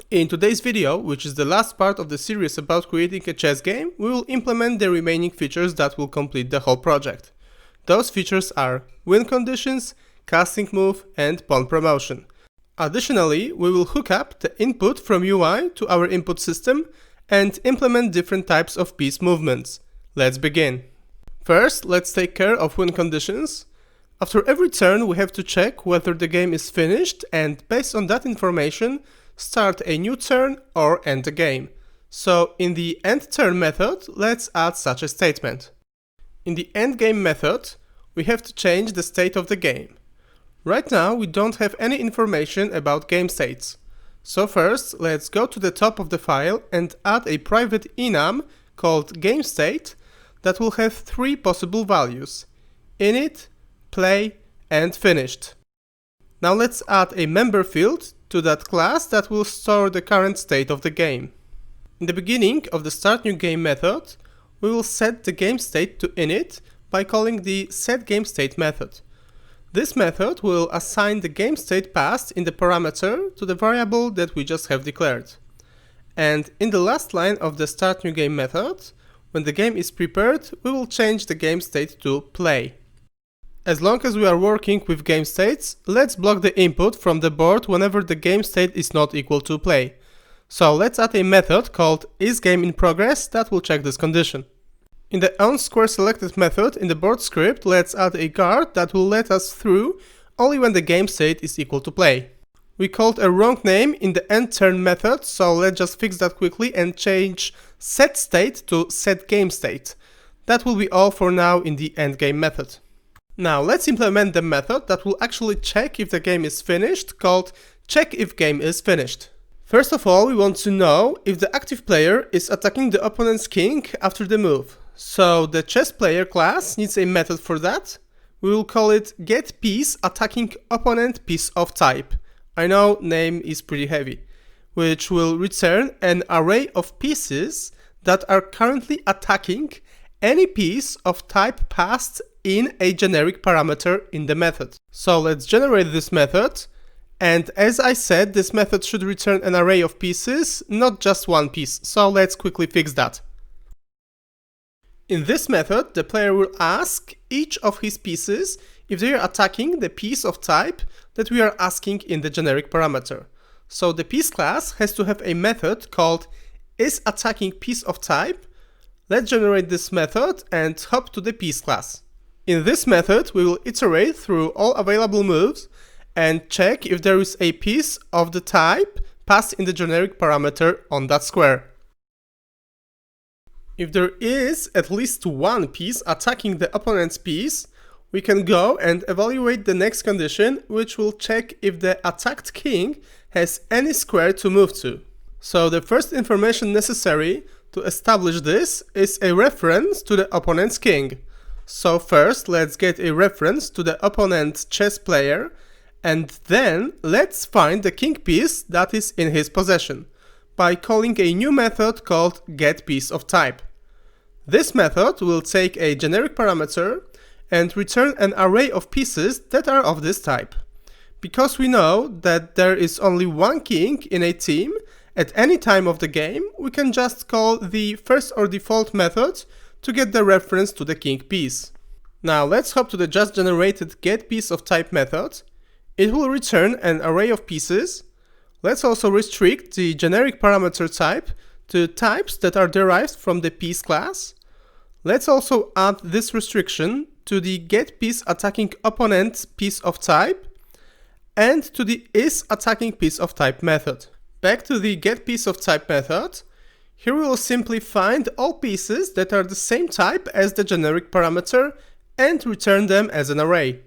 In today's video, which is the last part of the series about creating a chess game, we will implement the remaining features that will complete the whole project. Those features are win conditions, casting move, and pawn promotion. Additionally, we will hook up the input from UI to our input system and implement different types of piece movements. Let's begin. First, let's take care of win conditions. After every turn, we have to check whether the game is finished and based on that information, start a new turn or end the game. So in the end turn method, let's add such a statement. In the end game method, we have to change the state of the game. Right now, we don't have any information about game states. So first, let's go to the top of the file and add a private enum called GameState that will have three possible values: init, play, and finished. Now let's add a member field to that class that will store the current state of the game. In the beginning of the start new game method, we will set the game state to init by calling the setGameState method. This method will assign the game state passed in the parameter to the variable that we just have declared. And in the last line of the start new game method, when the game is prepared, we will change the game state to play. As long as we are working with game states, let's block the input from the board whenever the game state is not equal to play. So let's add a method called isGameInProgress that will check this condition. In the onSquareSelected method in the board script, let's add a guard that will let us through only when the game state is equal to play. We called a wrong name in the endTurn method, so let's just fix that quickly and change setState to setGameState. That will be all for now in the endGame method. Now let's implement the method that will actually check if the game is finished, called checkIfGameIsFinished. First of all, we want to know if the active player is attacking the opponent's king after the move. So the chess player class needs a method for that. We will call it getPieceAttackingOpponentPieceOfType. I know, name is pretty heavy. Which will return an array of pieces that are currently attacking any piece of type passed in a generic parameter in the method. So let's generate this method, and as I said, this method should return an array of pieces, not just one piece, so let's quickly fix that. In this method, the player will ask each of his pieces if they are attacking the piece of type that we are asking in the generic parameter. So the piece class has to have a method called isAttackingPieceOfType. Let's generate this method and hop to the piece class. In this method, we will iterate through all available moves and check if there is a piece of the type passed in the generic parameter on that square. If there is at least one piece attacking the opponent's piece, we can go and evaluate the next condition, which will check if the attacked king has any square to move to. So the first information necessary to establish this is a reference to the opponent's king. So first, let's get a reference to the opponent's chess player, and then let's find the king piece that is in his possession by calling a new method called getPieceOfType. This method will take a generic parameter and return an array of pieces that are of this type. Because we know that there is only one king in a team at any time of the game, we can just call the first or default method to get the reference to the king piece. Now let's hop to the just generated getPieceOfType method. It will return an array of pieces. Let's also restrict the generic parameter type to types that are derived from the piece class. Let's also add this restriction to the getPieceAttackingOpponentPieceOfType and to the isAttackingPieceOfType method. Back to the getPieceOfType method. Here we will simply find all pieces that are the same type as the generic parameter and return them as an array.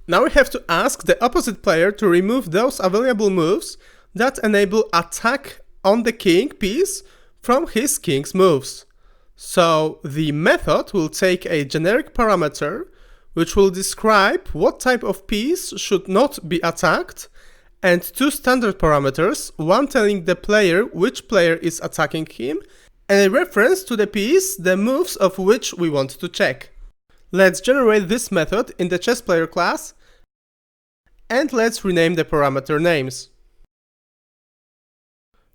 Now we have to ask the opposite player to remove those available moves that enable attack on the king piece from his king's moves. So the method will take a generic parameter which will describe what type of piece should not be attacked, and two standard parameters, one telling the player which player is attacking him, and a reference to the piece, the moves of which we want to check. Let's generate this method in the chess player class, and let's rename the parameter names.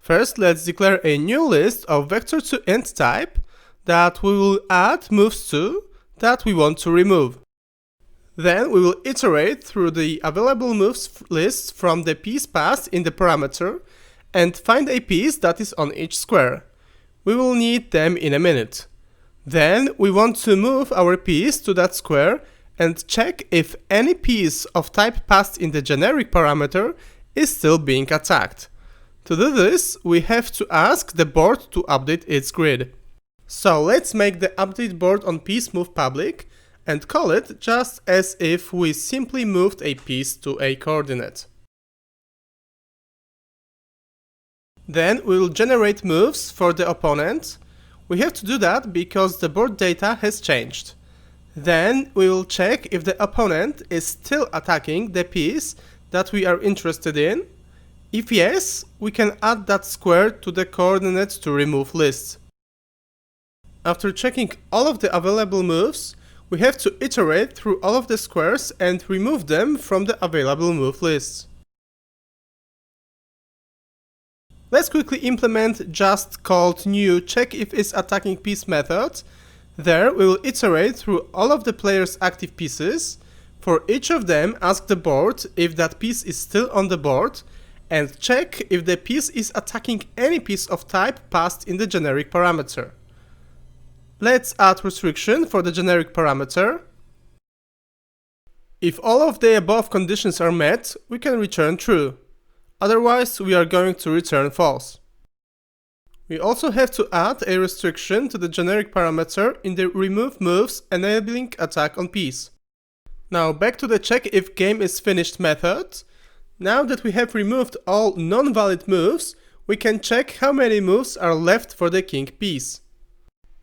First, let's declare a new list of vector2int type that we will add moves to that we want to remove. Then we will iterate through the available moves list from the piece passed in the parameter and find a piece that is on each square. We will need them in a minute. Then we want to move our piece to that square and check if any piece of type passed in the generic parameter is still being attacked. To do this, we have to ask the board to update its grid. So let's make the update board on piece move public and call it just as if we simply moved a piece to a coordinate. Then we will generate moves for the opponent. We have to do that because the board data has changed. Then we will check if the opponent is still attacking the piece that we are interested in. If yes, we can add that square to the coordinates to remove list. After checking all of the available moves, we have to iterate through all of the squares and remove them from the available move list. Let's quickly implement just called new check if is attacking piece method. There we will iterate through all of the player's active pieces. For each of them, ask the board if that piece is still on the board and check if the piece is attacking any piece of type passed in the generic parameter. Let's add restriction for the generic parameter. If all of the above conditions are met, we can return true. Otherwise, we are going to return false. We also have to add a restriction to the generic parameter in the remove moves enabling attack on piece. Now back to the check if game is finished method. Now that we have removed all non-valid moves, we can check how many moves are left for the king piece.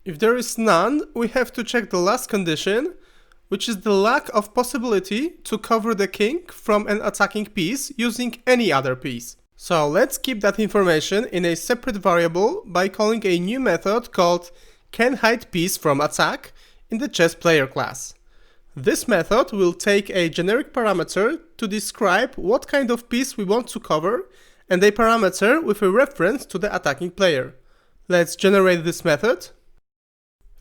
If there is none, we have to check the last condition, which is the lack of possibility to cover the king from an attacking piece using any other piece. So let's keep that information in a separate variable by calling a new method called canHidePiece from attack in the chess player class. This method will take a generic parameter to describe what kind of piece we want to cover and a parameter with a reference to the attacking player. Let's generate this method.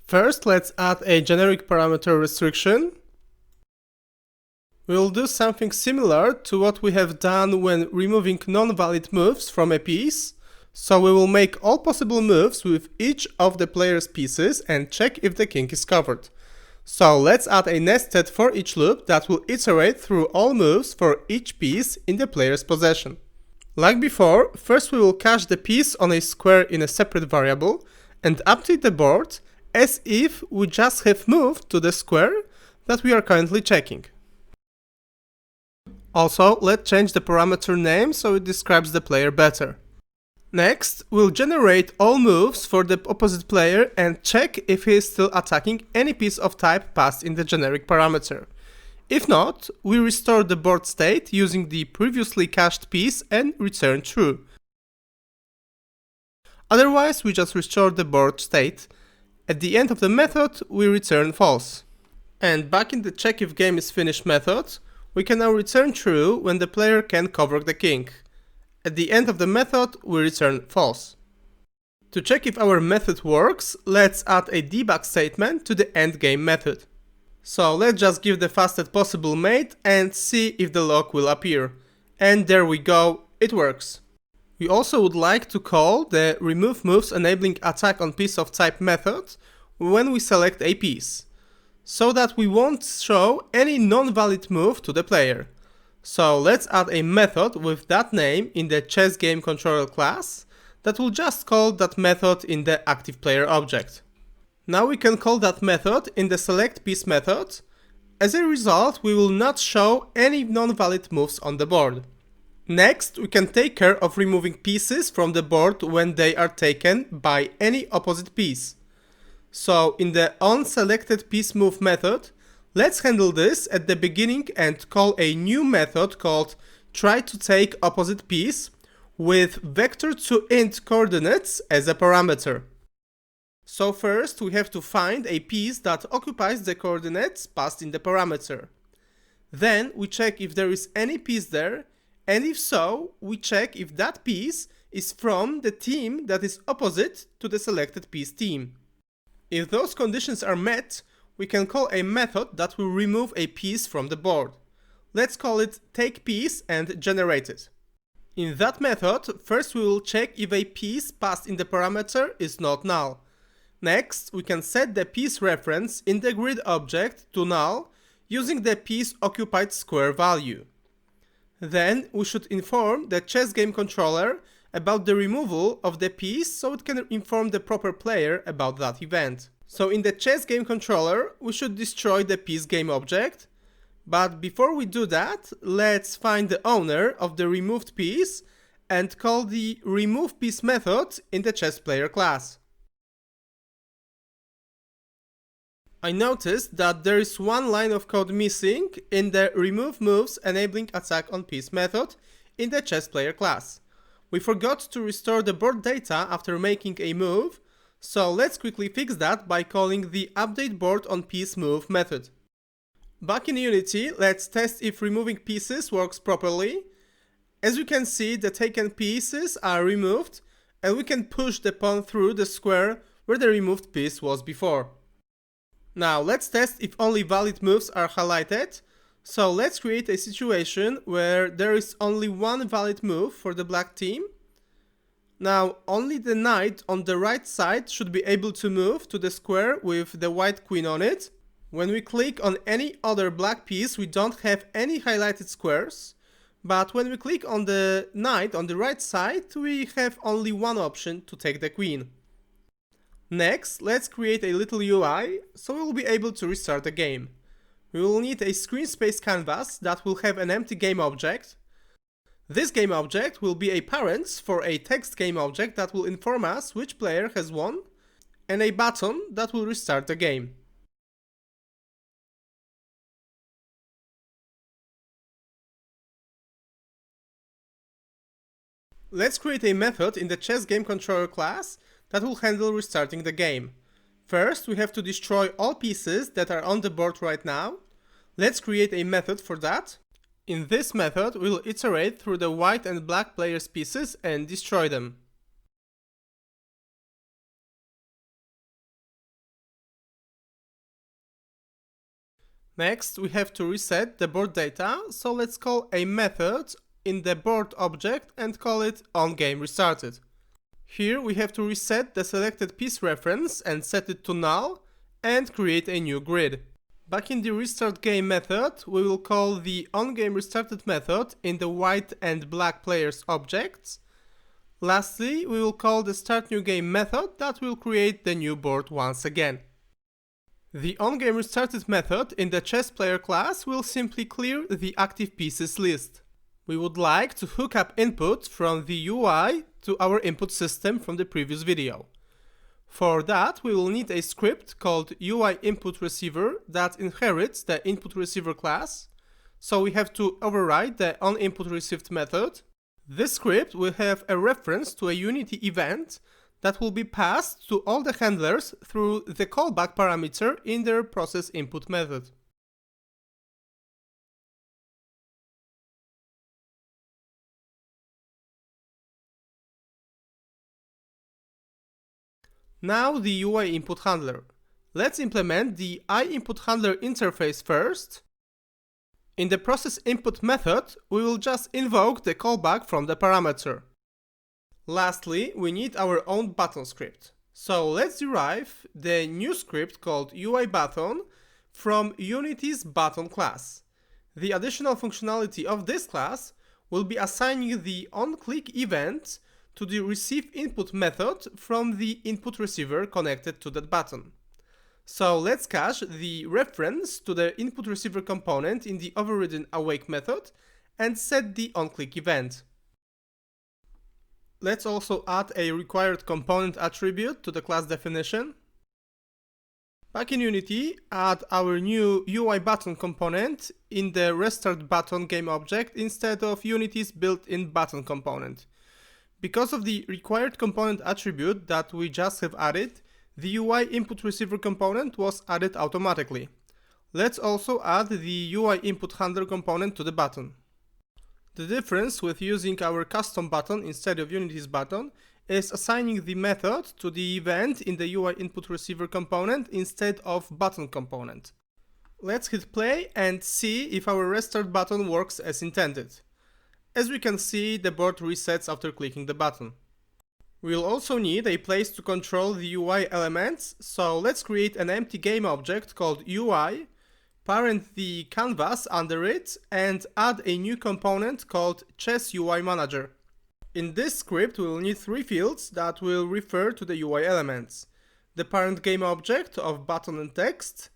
First, let's add a generic parameter restriction. We will do something similar to what we have done when removing non-valid moves from a piece. So we will make all possible moves with each of the player's pieces and check if the king is covered. So let's add a nested for each loop that will iterate through all moves for each piece in the player's possession. Like before, first we will cache the piece on a square in a separate variable and update the board as if we just have moved to the square that we are currently checking. Also, let's change the parameter name so it describes the player better. Next, we'll generate all moves for the opposite player and check if he is still attacking any piece of type passed in the generic parameter. If not, we restore the board state using the previously cached piece and return true. Otherwise, we just restore the board state. At the end of the method, we return false. And back in the check if game is finished method, we can now return true when the player can cover the king. At the end of the method, we return false. To check if our method works, let's add a debug statement to the endgame method. So let's just give the fastest possible mate and see if the log will appear. And there we go, it works. We also would like to call the remove moves enabling attack on piece of type method when we select a piece, so that we won't show any non-valid move to the player. So let's add a method with that name in the chess game controller class that will just call that method in the active player object. Now we can call that method in the select piece method. As a result, we will not show any non-valid moves on the board. Next, we can take care of removing pieces from the board when they are taken by any opposite piece. So in the onSelectedPieceMove method, let's handle this at the beginning and call a new method called tryToTakeOppositePiece with vector2int coordinates as a parameter. So first we have to find a piece that occupies the coordinates passed in the parameter. Then we check if there is any piece there, and if so, we check if that piece is from the team that is opposite to the selected piece team. If those conditions are met, we can call a method that will remove a piece from the board. Let's call it takePiece and generate it. In that method, first we will check if a piece passed in the parameter is not null. Next, we can set the piece reference in the grid object to null using the piece occupied square value. Then we should inform the chess game controller about the removal of the piece so it can inform the proper player about that event. So in the chess game controller, we should destroy the piece game object. But before we do that, let's find the owner of the removed piece and call the removePiece method in the chessPlayer class. I noticed that there is one line of code missing in the removeMoves enabling attack on piece method in the chessPlayer class. We forgot to restore the board data after making a move, so let's quickly fix that by calling the updateBoardOnPieceMove method. Back in Unity, let's test if removing pieces works properly. As you can see, the taken pieces are removed and we can push the pawn through the square where the removed piece was before. Now let's test if only valid moves are highlighted. So let's create a situation where there is only one valid move for the black team. Now only the knight on the right side should be able to move to the square with the white queen on it. When we click on any other black piece, we don't have any highlighted squares. But when we click on the knight on the right side, we have only one option to take the queen. Next, let's create a little UI so we'll be able to restart the game. We will need a screen space canvas that will have an empty game object. This game object will be a parent for a text game object that will inform us which player has won, and a button that will restart the game. Let's create a method in the chess game controller class that will handle restarting the game. First, we have to destroy all pieces that are on the board right now. Let's create a method for that. In this method, we'll iterate through the white and black players' pieces and destroy them. Next, we have to reset the board data, so let's call a method in the board object and call it onGameRestarted. Here we have to reset the selected piece reference and set it to null and create a new grid. Back in the restartGame method, we will call the onGameRestarted method in the white and black players objects. Lastly, we will call the startNewGame method that will create the new board once again. The onGameRestarted method in the chessPlayer class will simply clear the active pieces list. We would like to hook up input from the UI to our input system from the previous video. For that, we will need a script called UIInputReceiver that inherits the InputReceiver class. So we have to override the onInputReceived method. This script will have a reference to a Unity event that will be passed to all the handlers through the callback parameter in their processInput method. Now the UI input handler. Let's implement the IInputHandler interface first. In the processInput method, we will just invoke the callback from the parameter. Lastly, we need our own button script. So let's derive the new script called UIButton from Unity's button class. The additional functionality of this class will be assigning the onClick event to the receiveInput method from the input receiver connected to that button. So let's cache the reference to the input receiver component in the overridden awake method and set the onClick event. Let's also add a required component attribute to the class definition. Back in Unity, add our new UIButton component in the restartButton game object instead of Unity's built-in button component. Because of the required component attribute that we just have added, the UIInputReceiver component was added automatically. Let's also add the UIInputHandler component to the button. The difference with using our custom button instead of Unity's button is assigning the method to the event in the UI input receiver component instead of button component. Let's hit play and see if our restart button works as intended. As we can see, the board resets after clicking the button. We'll also need a place to control the UI elements, so let's create an empty game object called UI, parent the canvas under it, and add a new component called Chess UI Manager. In this script, we will need three fields that will refer to the UI elements: the parent game object of button and text,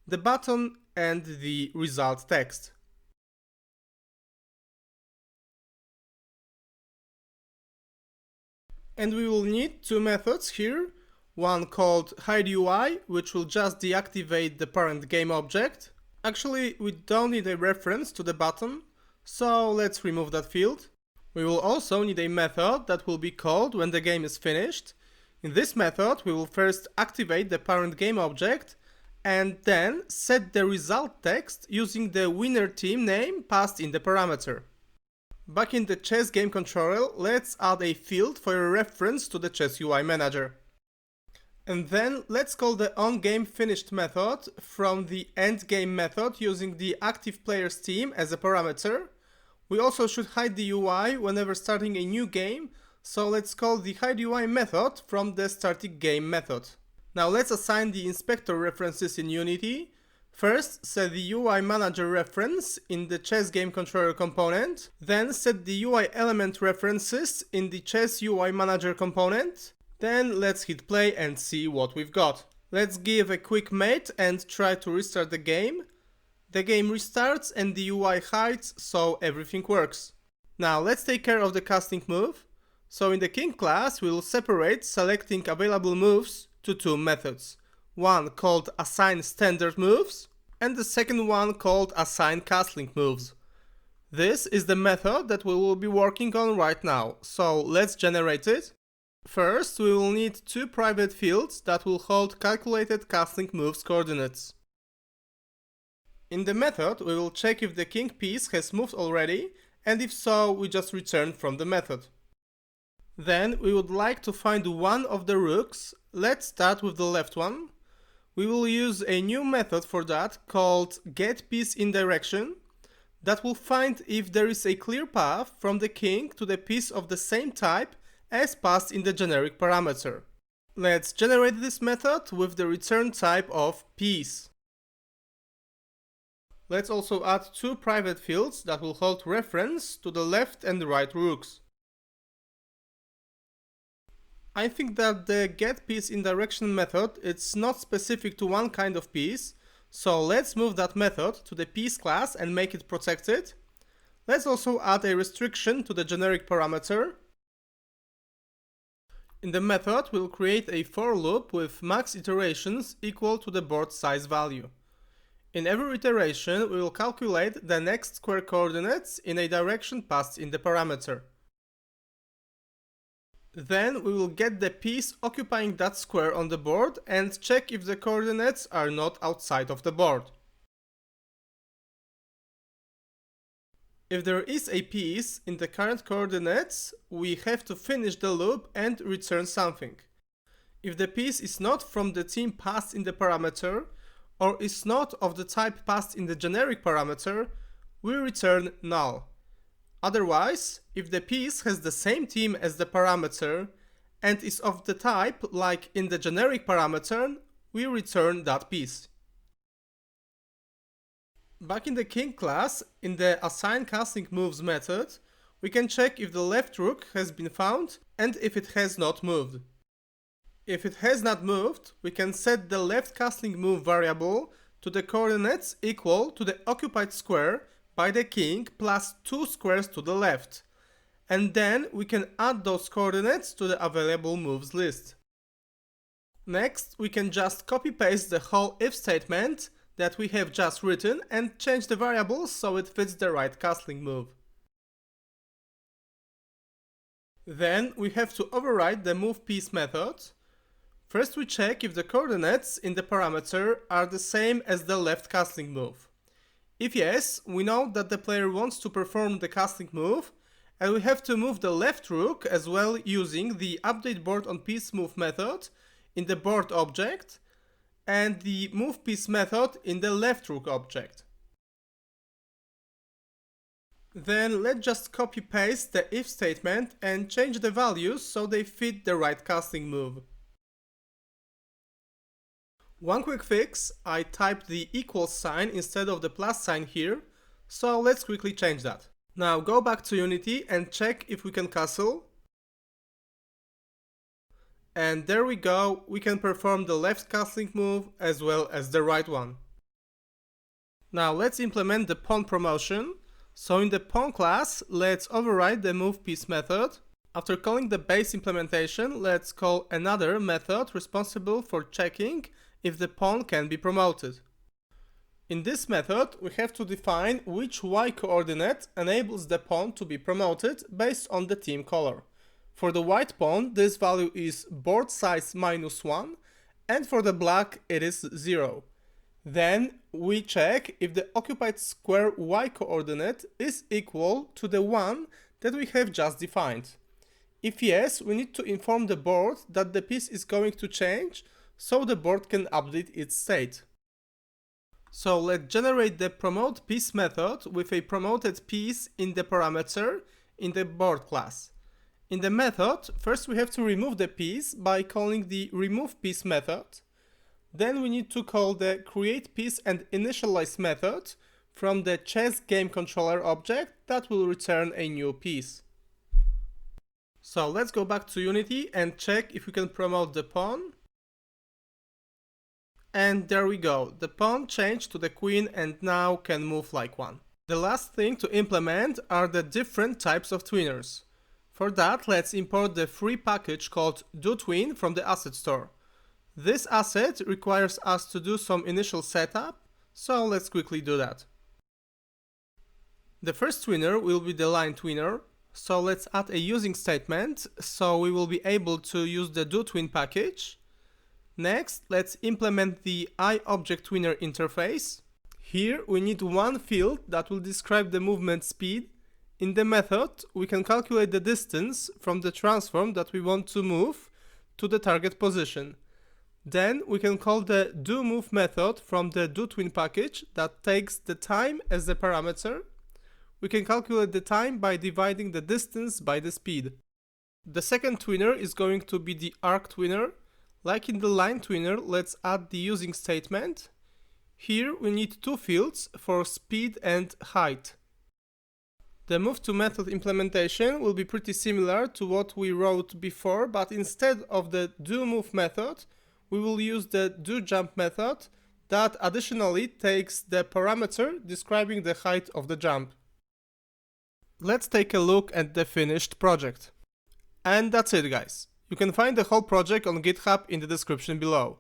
the button, and the result text. And we will need two methods here, one called hideUI, which will just deactivate the parent game object. Actually, we don't need a reference to the button, so let's remove that field. We will also need a method that will be called when the game is finished. In this method, we will first activate the parent game object and then set the result text using the winner team name passed in the parameter. Back in the chess game controller, let's add a field for a reference to the Chess UI Manager. And then let's call the onGameFinished method from the endGame method using the active player's team as a parameter. We also should hide the UI whenever starting a new game, so let's call the hideUI method from the startingGame method. Now let's assign the inspector references in Unity. First, set the UI Manager reference in the Chess Game Controller component, then set the UI element references in the Chess UI Manager component. Then let's hit play and see what we've got. Let's give a quick mate and try to restart the game. The game restarts and the UI hides, so everything works. Now let's take care of the casting move. So in the King class, we'll separate selecting available moves to two methods. One called assign standard moves, and the second one called assign castling moves. This is the method that we will be working on right now, so let's generate it. First, we will need two private fields that will hold calculated castling moves coordinates. In the method, we will check if the king piece has moved already, and if so, we just return from the method. Then we would like to find one of the rooks. Let's start with the left one. We will use a new method for that called getPieceInDirection that will find if there is a clear path from the king to the piece of the same type as passed in the generic parameter. Let's generate this method with the return type of piece. Let's also add two private fields that will hold reference to the left and right rooks. I think that the getPieceInDirection method is not specific to one kind of piece, so let's move that method to the piece class and make it protected. Let's also add a restriction to the generic parameter. In the method, we'll create a for loop with max iterations equal to the board size value. In every iteration, we will calculate the next square coordinates in a direction passed in the parameter. Then we will get the piece occupying that square on the board and check if the coordinates are not outside of the board. If there is a piece in the current coordinates, we have to finish the loop and return something. If the piece is not from the team passed in the parameter, or is not of the type passed in the generic parameter, we return null. Otherwise, if the piece has the same team as the parameter and is of the type like in the generic parameter, we return that piece. Back in the king class, in the assign castling moves method, we can check if the left rook has been found and if it has not moved. If it has not moved, we can set the left castling move variable to the coordinates equal to the occupied square by the king plus 2 squares to the left, and then we can add those coordinates to the available moves list. Next, we can just copy-paste the whole if statement that we have just written and change the variables so it fits the right castling move. Then we have to override the movePiece method. First we check if the coordinates in the parameter are the same as the left castling move. If yes, we know that the player wants to perform the casting move, and we have to move the left rook as well using the update board on piece move method in the board object and the move piece method in the left rook object. Then let's just copy paste the if statement and change the values so they fit the right casting move. One quick fix, I typed the equals sign instead of the plus sign here, so let's quickly change that. Now go back to Unity and check if we can castle. And there we go, we can perform the left castling move as well as the right one. Now let's implement the pawn promotion. So in the pawn class, let's override the move piece method. After calling the base implementation, let's call another method responsible for checking if the pawn can be promoted. In this method, we have to define which y coordinate enables the pawn to be promoted based on the team color. For the white pawn, this value is board size -1, and for the black, it is 0. Then we check if the occupied square y coordinate is equal to the one that we have just defined. If yes, we need to inform the board that the piece is going to change so the board can update its state. So let's generate the promote piece method with a promoted piece in the parameter in the board class. In the method, first we have to remove the piece by calling the remove piece method. Then we need to call the create piece and initialize method from the chess game controller object that will return a new piece. So let's go back to Unity and check if we can promote the pawn. And there we go, the pawn changed to the queen and now can move like one. The last thing to implement are the different types of twinners. For that, let's import the free package called doTwin from the asset store. This asset requires us to do some initial setup, so let's quickly do that. The first twinner will be the line twinner, so let's add a using statement so we will be able to use the doTwin package. Next, let's implement the iObjectTwinner interface. Here we need one field that will describe the movement speed. In the method, we can calculate the distance from the transform that we want to move to the target position. Then we can call the doMove method from the doTwin package that takes the time as the parameter. We can calculate the time by dividing the distance by the speed. The second twinner is going to be the arc twinner. Like in the line twinner, let's add the using statement. Here we need two fields for speed and height. The move to method implementation will be pretty similar to what we wrote before, but instead of the doMove method, we will use the doJump method that additionally takes the parameter describing the height of the jump. Let's take a look at the finished project. And that's it, guys. You can find the whole project on GitHub in the description below.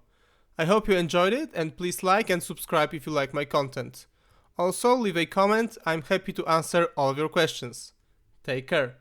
I hope you enjoyed it, and please like and subscribe if you like my content. Also, leave a comment, I'm happy to answer all of your questions. Take care.